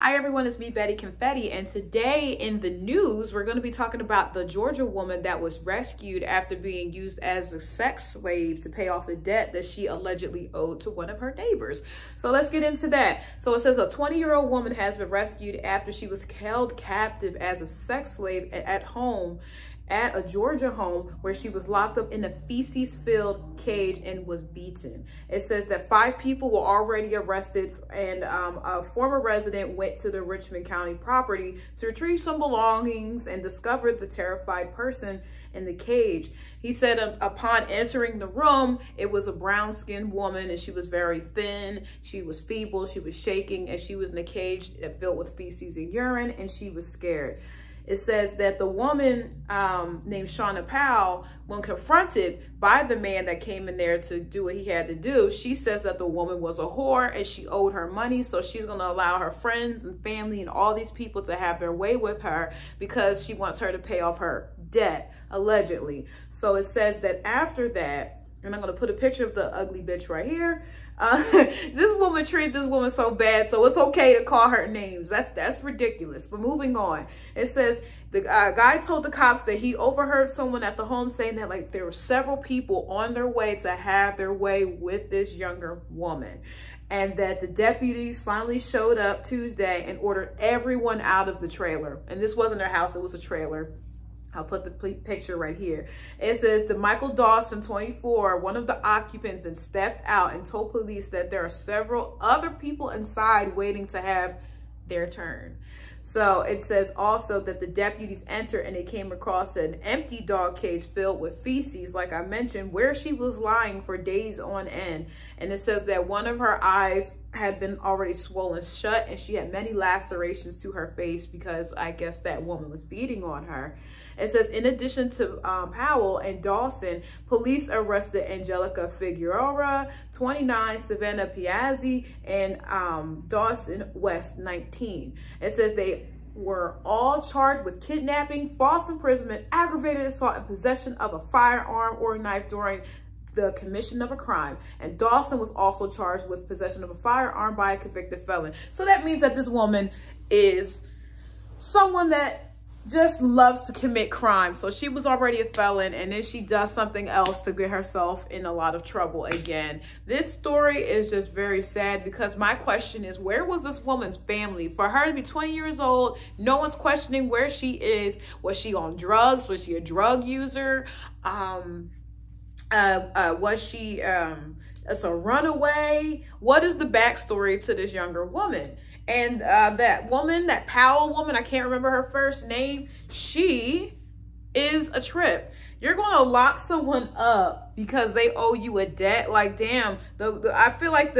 Hi everyone, it's me, Betty Confetti, and today in the news, we're going to be talking about the Georgia woman that was rescued after being used as a sex slave to pay off a debt that she allegedly owed to one of her neighbors. So let's get into that. So it says a 20-year-old woman has been rescued after she was held captive as a sex slave at a Georgia home where she was locked up in a feces-filled cage and was beaten. It says that 5 people were already arrested, and a former resident went to the Richmond County property to retrieve some belongings and discovered the terrified person in the cage. He said upon entering the room, it was a brown-skinned woman, and she was very thin, she was feeble, she was shaking, and she was in a cage filled with feces and urine, and she was scared. It says that the woman named Samantha Powell, when confronted by the man that came in there to do what he had to do, she says that the woman was a whore and she owed her money. So she's going to allow her friends and family and all these people to have their way with her because she wants her to pay off her debt, allegedly. So it says that after that, and I'm going to put a picture of the ugly bitch right here. This woman treated this woman so bad, so it's okay to call her names. That's ridiculous. But moving on, it says the guy told the cops that he overheard someone at the home saying that like there were several people on their way to have their way with this younger woman, and that the deputies finally showed up Tuesday and ordered everyone out of the trailer. And this wasn't their house, it was a trailer. I'll put the picture right here. It says the Michael Dawson, 24, one of the occupants, then stepped out and told police that there are several other people inside waiting to have their turn. So it says also that the deputies entered and they came across an empty dog cage filled with feces, like I mentioned, where she was lying for days on end. And it says that one of her eyes had been already swollen shut and she had many lacerations to her face because I guess that woman was beating on her. It says, in addition to Powell and Dawson, police arrested Angelica Figueroa, 29, Savannah Piazzi, and Dawson West, 19. It says they were all charged with kidnapping, false imprisonment, aggravated assault, and possession of a firearm or knife during the commission of a crime. And Dawson was also charged with possession of a firearm by a convicted felon. So that means that this woman is someone that just loves to commit crime. So she was already a felon, and then she does something else to get herself in a lot of trouble again. This story is just very sad because my question is, where was this woman's family? For her to be 20 years old, no one's questioning where she is. Was she on drugs? Was she a drug user? Was she as a runaway? What is the backstory to this younger woman? And that woman, that Powell woman, I can't remember her first name, she is a trip. You're going to lock someone up because they owe you a debt. Like, damn, I feel like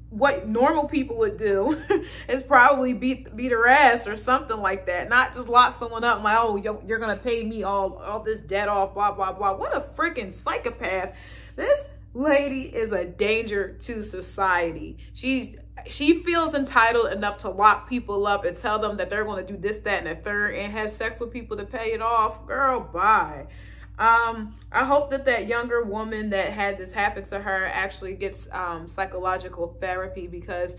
what normal people would do is probably beat her ass or something like that. Not just lock someone up and like, oh, you're going to pay me all this debt off, blah, blah, blah. What a freaking psychopath. This lady is a danger to society. She feels entitled enough to lock people up and tell them that they're going to do this, that, and the third and have sex with people to pay it off. Girl, bye. I hope that younger woman that had this happen to her actually gets psychological therapy, because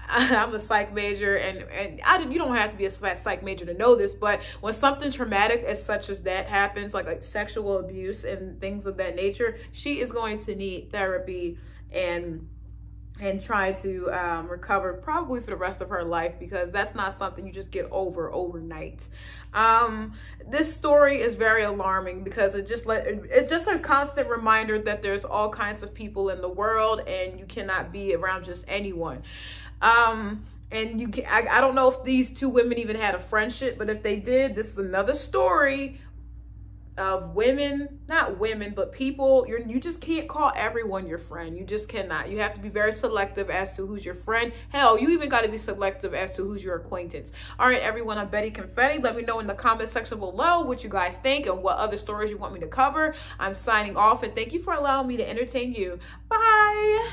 I'm a psych major, and you don't have to be a psych major to know this, but when something traumatic as such as that happens, like sexual abuse and things of that nature, she is going to need therapy and try to recover probably for the rest of her life, because that's not something you just get over overnight. This story is very alarming because it's just a constant reminder that there's all kinds of people in the world and you cannot be around just anyone. And I don't know if these two women even had a friendship, but if they did, this is another story of women, not women, but people. You just can't call everyone your friend. You just cannot. You have to be very selective as to who's your friend. Hell, you even got to be selective as to who's your acquaintance. All right, everyone, I'm Betty Confetti. Let me know in the comment section below what you guys think and what other stories you want me to cover. I'm signing off, and thank you for allowing me to entertain you. Bye.